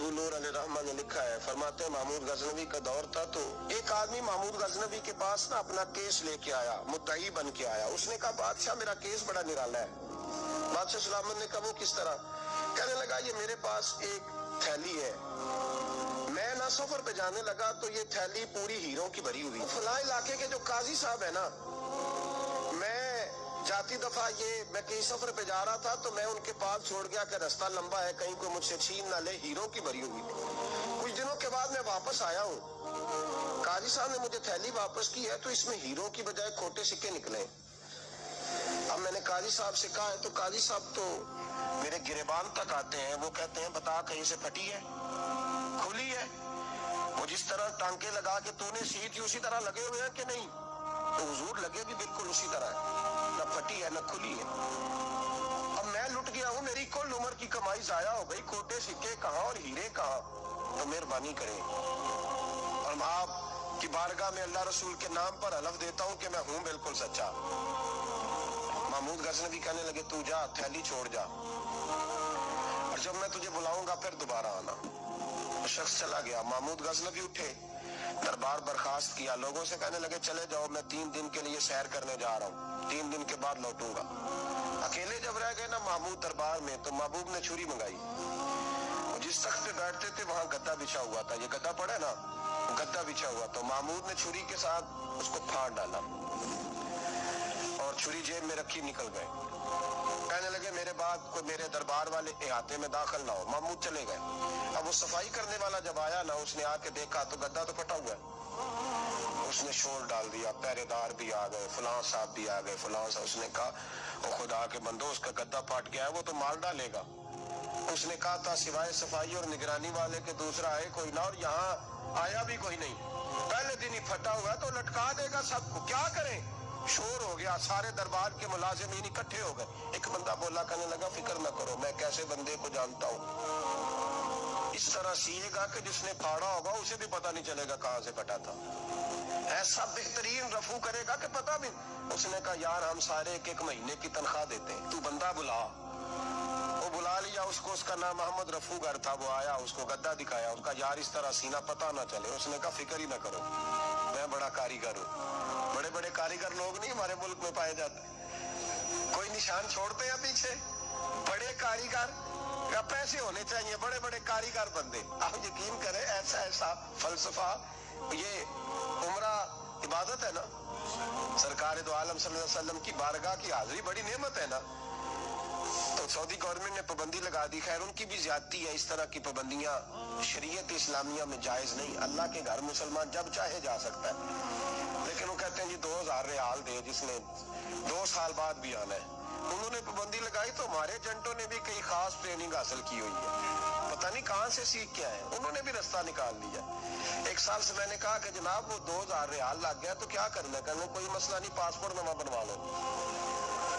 अबू नूर अलैहि रहमा ने लिखा है, फरमाते हैं महमूद गजनवी का दौर था तो एक आदमी महमूद गजनवी के पास ना अपना केस लेके आया, मुद्दई बन के आया। उसने कहा बादशाह मेरा केस बड़ा निराला है। बादशाह सलामत ने कहा वो किस तरह? कहने लगा ये मेरे पास एक थैली है, मैं ना सफर पे जाने लगा तो ये थैली पूरी हीरों की भरी हुई। फलां इलाके के जो काजी साहब है ना, मैं जाती दफा मैं कहीं सफर पे जा रहा था तो मैं उनके पास छोड़ गया कि रास्ता लंबा है, कहीं कोई मुझसे छीन ना ले, हीरों की भरी हुई। कुछ दिनों के बाद मैं वापस आया हूँ, काजी साहब ने मुझे थैली वापस की है तो इसमें हीरों की बजाय खोटे सिक्के निकले। अब मैंने काजी साहब से कहा है तो काजी साहब तो मेरे गिरेबान तक आते हैं, वो कहते हैं बता कहीं से फटी है, खुली है? वो जिस तरह टांके लगा के तूने सी थी उसी तरह लगे हुए हैं कि नहीं? तो हुजूर लगे भी बिल्कुल उसी तरह है, न फटी है न खुली है। अब मैं लुट गया हूँ, मेरी कुल उम्र की कमाई जाया हो गई, खोटे सिक्के कहाँ और हीरे कहाँ? तो मेहरबानी करें और आप की बारगाह में अल्लाह रसूल के नाम पर हलफ देता हूँ कि मैं हूँ बिल्कुल सच्चा। महमूद गजनवी कहने लगे तू जा, थैली छोड़ जा, और जब मैं तुझे बुलाऊंगा फिर दोबारा आना। शख्स चला गया। महमूद गजनवी उठे, दरबार बर्खास्त किया, लोगों से कहने लगे चले जाओ, मैं 3 दिन के लिए सैर करने जा रहा हूँ, 3 दिन के बाद लौटूंगा। अकेले जब रह गए ना महमूद दरबार में तो महबूब ने छुरी मंगाई। जिस तख्त पे बैठते थे वहां गद्दा बिछा हुआ था, ये गद्दा पड़ा है ना, गद्दा बिछा हुआ, तो महमूद ने छुरी के साथ उसको फाड़ डाला और छुरी जेब में रखी निकल गए। कहने लगे मेरे बाद कोई मेरे दरबार वाले इहाते में दाखिल ना हो। महमूद चले गए। अब वो सफाई करने वाला जब आया ना, उसने आके देखा तो गद्दा तो फटा हुआ है। उसने शोर डाल दिया, पहरेदार भी आ गए, फलां साहब भी आ गए, फलां साहब। उसने कहा वो खुदा के बंदो, उसका गद्दा फट गया है, वो तो माल डालेगा। उसने कहा था सिवाय सफाई और निगरानी वाले के दूसरा है कोई ना, और यहाँ आया भी कोई नहीं, पहले दिन ही फटा हुआ तो लटका देगा सबको, क्या करें? शोर हो गया, सारे दरबार के मुलाजिमीन इकट्ठे हो गए। एक बंदा बोला, कहने लगा फिक्र न करो, मैं कैसे बंदे को जानता हूँ, इस तरह सिएगा कि जिसने फाड़ा होगा उसे भी पता नहीं चलेगा कहाँ से फटा था, ऐसा बेहतरीन रफू करेगा कि पता भी। उसने कहा यार हम सारे 1-1 महीने की तनख्वाह देते हैं, तू बंदा बुला। वो बुला लिया उसको, उसका नाम मोहम्मद रफूगर था। वो आया, उसको गद्दा दिखाया, उसका यार इस तरह सीना पता ना चले। उसने कहा फिक्र ही ना करो, मैं बड़ा कारीगर हूँ। बड़े बड़े कारीगर लोग नहीं हमारे मुल्क में पाए जाते, कोई निशान छोड़ते हैं पीछे? बड़े कारीगर या पैसे होने चाहिए, बड़े बड़े कारीगर बंदे। आप यकीन करें ऐसा ऐसा फलसफा, ये उम्रा इबादत है ना, सरकार दो आलम सल्लल्लाहु अलैहि वसल्लम की बारगाह की हाजिरी बड़ी नेमत है ना। तो सऊदी गवर्नमेंट ने पाबंदी लगा दी, खैर उनकी भी ज्यादती है, इस तरह की पाबंदियां शरीयत इस्लामिया में जायज नहीं। अल्लाह के घर मुसलमान जब चाहे जा सकता है, लेकिन वो कहते हैं जी 2000 रियाल दे जिसने 2 साल बाद भी आना है। उन्होंने पाबंदी लगाई तो हमारे एजेंटों ने भी कई खास ट्रेनिंग हासिल की हुई है, पता नहीं कहाँ से सीख के आए, उन्होंने भी रास्ता निकाल लिया। 1 साल से मैंने कहा कि जनाब वो 2000 रियाल लग गया तो क्या करना? कहने कोई मसला नहीं, पासपोर्ट नवा बनवा लो,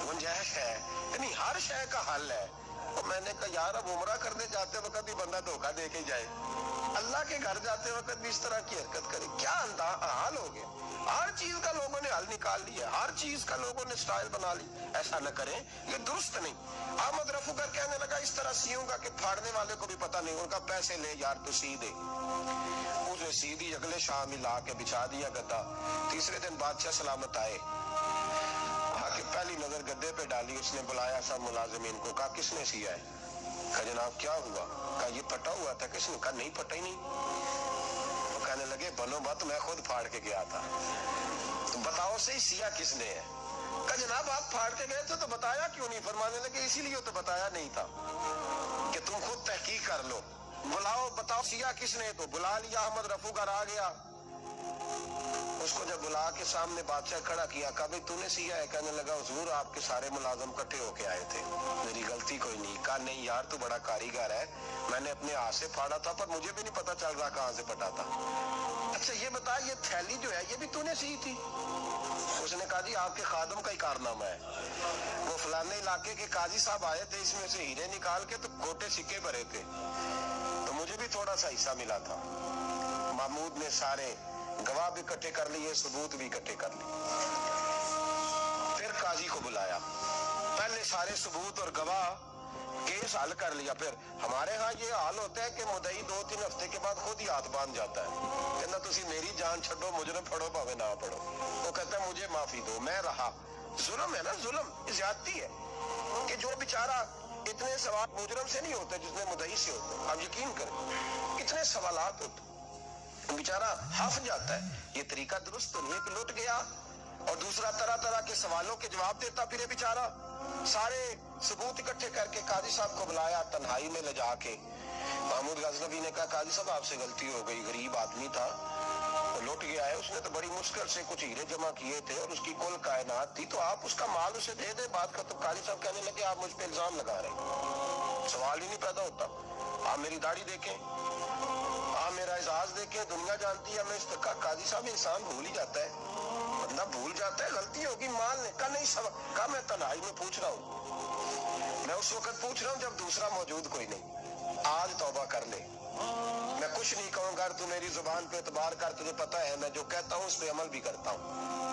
गुंजाइश है, यानी हर शय का हल है। तो मैंने कहा यार अब उमरा करने जाते वक्त भी बंदा धोखा दे के जाए, अल्लाह के घर जाते वक्त भी इस तरह की हरकत करे, क्या हाल हो गया? हर चीज का लोगों ने हल निकाल लिया, हर चीज का लोगों ने स्टाइल बना ली। ऐसा न करें, ये दुरुस्त नहीं। अहमद रफूगर कहने लगा इस तरह सीऊंगा कि फाड़ने वाले को भी पता नहीं, उनका पैसे ले यार तो सी दे। उसने सीधी अगले शाम ही ला के बिछा दिया गद्दा। तीसरे दिन बादशाह सलामत आए, आके पहली नजर गद्दे पे डाली। उसने बुलाया सब मुलाजिमीन को, कहा किसने सिया है? कहा जनाब क्या हुआ? कहा ये फटा हुआ था। किसने? कहा नहीं फटा ही नहीं। तो कहने लगे बनो मत, मैं खुद फाड़ के गया था, तो बताओ सही सिया किसने है? कहा जनाब आप फाड़ के गए थे तो बताया क्यों नहीं? फरमाने लगे इसीलिए तो बताया नहीं था कि तुम खुद तहकीक कर लो, बुलाओ बताओ सिया किसने। तो बुला लिया, अहमद रफूगर आ गया। उसको जब बुला के सामने बादशाह खड़ा किया, कहा भाई तूने सिया है? कहने लगा हुजूर आपके सारे मुलाजम इकट्ठे होके आए थे, मेरी गलती कोई नहीं। कहा नहीं यार तू बड़ा कारीगर है, मैंने अपने हाथ से फाड़ा था पर मुझे भी नहीं पता चल रहा कहाँ से फटा था। अच्छा ये बता ये थैली जो है ये भी तूने सी थी? उसने कहा जी आपके खादम का ही कारनामा है, वो फलाने इलाके के काजी साहब आए थे, इसमें से हीरे निकाल के तो खोटे सिक्के भरे थे, तो मुझे भी थोड़ा सा हिस्सा मिला था। महमूद ने सारे गवाह भी इकट्ठे कर लिए, सबूत भी इकट्ठे कर लिए। फिर काजी को बुलाया, पहले सारे सबूत और गवाह केस हल कर लिया। फिर हमारे यहाँ ये हाल होता है कि मुद्दई 2-3 हफ्ते के बाद खुद ही हाथ बांध जाता है, कहना तुसी मेरी जान छड़ो, मुजरिम फड़ो भावे ना पड़ो। वो कहता है मुझे माफी दो, मैं रहा। जुल्म है ना, जुल्म ज्यादती है कि जो बेचारा इतने सवाल मुजरिम से नहीं होते जितने मुद्दई से होते। आप यकीन करें कितने सवालात होते, बेचारा हफ जाता है। ये तरीका दुरुस्त तो नहीं है कि लुट गया और दूसरा तरह तरह के सवालों के जवाब देता फिरे बेचारा। सारे सबूत इकट्ठे करके काजी साहब को बुलाया, तन्हाई में ले जाके महमूद गजनवी ने कहा काजी साहब आपसे गलती हो गई, गरीब आदमी था, तो लुट गया है, उसने तो बड़ी मुश्किल से कुछ हीरे जमा किए थे और उसकी कुल कायनात थी, तो आप उसका माल उसे दे दे, बात खत्म। काजी साहब कहने लगे आप मुझ पे इल्जाम लगा रहे, सवाल ही नहीं पैदा होता। आप मेरी दाढ़ी देखें, आप मेरा एजाज देखें, दुनिया जानती है मैं इस तरह। काजी साहब इंसान भूल ही जाता है, बंदा भूल जाता है, गलती होगी मान ले। का नहीं सब का मैं तन्हाई में पूछ रहा हूँ, मैं उस वक्त पूछ रहा हूँ जब दूसरा मौजूद कोई नहीं। आज तौबा कर ले, मैं कुछ नहीं कहूँगा, तू मेरी जुबान पे एतबार कर, तुझे पता है मैं जो कहता हूँ उस पे अमल भी करता हूँ,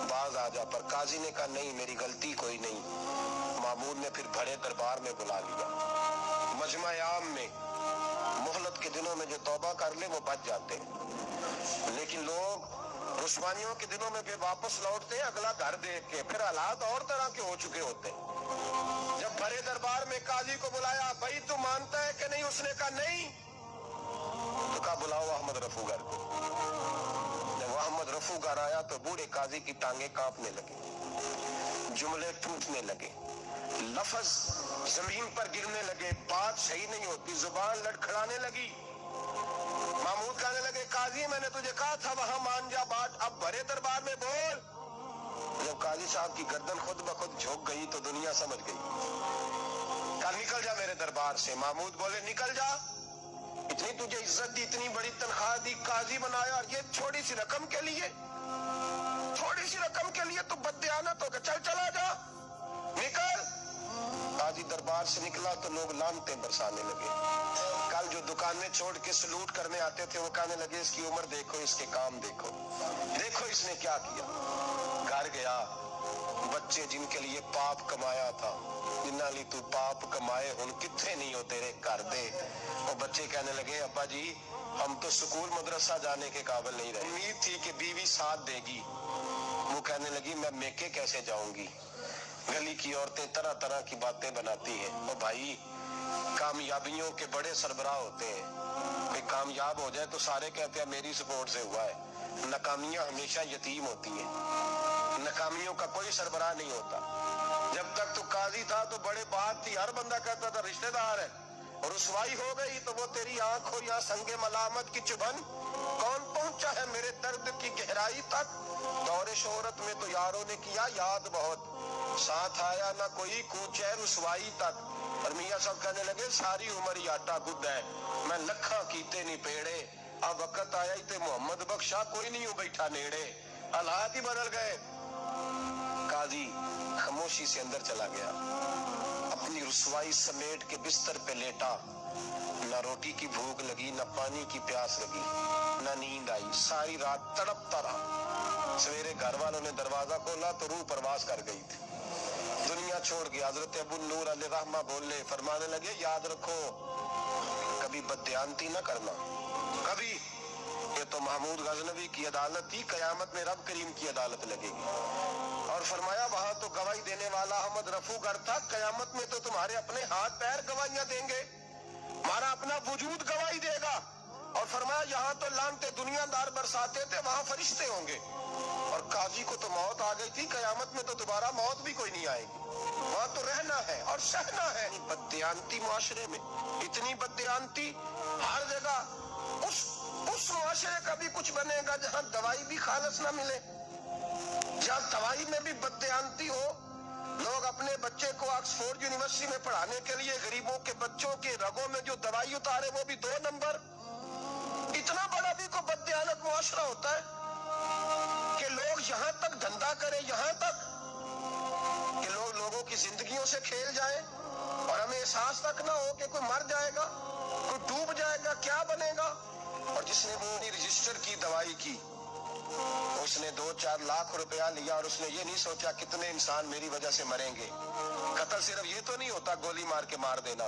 बाज आ जा। पर काजी ने कहा नहीं मेरी गलती कोई नहीं। महमूद ने फिर बड़े दरबार में बुला लिया, मजमा आम में। मोहलत के दिनों में जो तौबा कर ले वो बच जाते हैं, लेकिन लोग रुस्वानियों के दिनों में भी वापस लौटते हैं अगला घर देख के, फिर हालात और तरह के हो चुके होते हैं। जब बड़े दरबार में काजी को बुलाया, भाई तू मानता है कि नहीं? उसने कहा नहीं। तो कहा बुलाओ अहमद रफूगर को। जब अहमद रफूगर आया तो बूढ़े काजी की टांगे कांपने लगी, जुमले टूटने लगे, लफ्ज जमीन पर गिरने लगे, बात सही नहीं होती, जुबान लड़खड़ाने लगी। महमूद कहने लगे काजी मैंने तुझे कहा था वहां मान जा बात, अब बड़े दरबार में बोल। जब काजी साहब की गर्दन खुद ब खुद झुक गई तो दुनिया समझ गई। कल निकल जा मेरे दरबार से। महमूद बोले निकल जा, इतनी तुझे इज्जत दी, इतनी बड़ी तनख्वाह दी, काजी बनाया, और ये छोटी सी रकम के लिए, थोड़ी सी रकम के लिए तू बददियानत हो गया, चल चला जा, निकल। काजी दरबार से निकला तो लोग लानते बरसाने लगे। कल जो दुकानें छोड़ के सलूट करने आते थे वो कहने लगे इसकी उम्र देखो, इसके काम देखो, देखो इसने क्या किया। घर गया, बच्चे जिनके लिए पाप कमाया था, जिन्ना ली तू पाप कमाए हुन किथे नहीं हो तेरे घर दे। वो बच्चे कहने लगे अब्बा जी हम तो स्कूल मदरसा जाने के काबिल नहीं रहे, उम्मीद थी कि बीवी साथ देगी। वो कहने लगी मैं मेके कैसे जाऊंगी। गली की औरतें तरह तरह की बातें बनाती हैं। और भाई कामयाबियों के बड़े सरबराह होते हैं, कोई कामयाब हो जाए तो सारे कहते हैं मेरी सपोर्ट से हुआ है। नाकामियां हमेशा यतीम होती हैं, नाकामियों का कोई सरबराह नहीं होता। जब तक तो काजी था तो बड़े बात थी, हर बंदा कहता था रिश्तेदार है, और रुसवाई हो गई तो वो तेरी आंख हो या संगे मलामत की चुभन। कौन पहुंचा है मेरे दर्द की गहराई तक, दौरे शोहरत में तो यारों ने किया याद बहुत, साथ आया ना कोई कूचे रुसवाई तक। और मियां साहब कहने लगे सारी उम्र ही आटा गुद है, मैं लखा कीते नहीं पेड़े, अब वक्त आया ही ते मोहम्मद बख्शा कोई नहीं हो बैठा नेड़े। हालात ही बदल गए। काजी खामोशी से अंदर चला गया, अपनी रुसवाई समेट के बिस्तर पे लेटा। न रोटी की भूख लगी, न पानी की प्यास लगी, न नींद आई, सारी रात तड़पता रहा। सवेरे घर वालों ने दरवाजा खोला तो रूह परवास कर गई थी, दुनिया छोड़ गया। हजरत अबू नूर अलैहि रहमा बोले, फरमाने लगे याद रखो कभी बददियानती न करना, कभी। ये तो महमूद गजनवी की अदालत थी, कयामत में रब करीम की अदालत लगेगी। और फरमाया वहां तो गवाही देने वाला अहमद रफूगर था, कयामत में तो तुम्हारे अपने हाथ पैर गवाहियां देंगे, हमारा अपना वजूद गवाही देगा। और फरमाया यहाँ तो लानते दुनियादार बरसाते थे, वहां फरिश्ते होंगे। और काजी को तो मौत आ गई थी, कयामत में तो दोबारा मौत भी कोई नहीं आएगी, वहां तो रहना है और सहना है। बददियानती मुआशरे में, इतनी बददियानती हर जगह। उस मुआशरे का भी कुछ बनेगा जहाँ दवाई भी खालस ना मिले, जहाँ दवाई में भी बददियानती हो। लोग अपने बच्चे को ऑक्सफोर्ड यूनिवर्सिटी में पढ़ाने के लिए गरीबों के बच्चों के रगों में जो दवाई उतारे वो भी 2 नंबर। इतना बड़ा भी को बददियानत मुआशरा होता है कि लोग यहाँ तक धंधा करें, यहाँ तक कि लोग लोगों की जिंदगियों से खेल जाएं और हमें एहसास तक ना हो कि कोई मर जाएगा, कोई डूब जाएगा, क्या बनेगा। और जिसने वो रजिस्टर की दवाई की, उसने 2-4 लाख रुपया लिया और उसने ये नहीं सोचा कितने इंसान मेरी वजह से मरेंगे। कत्ल सिर्फ ये तो नहीं होता गोली मार के मार देना,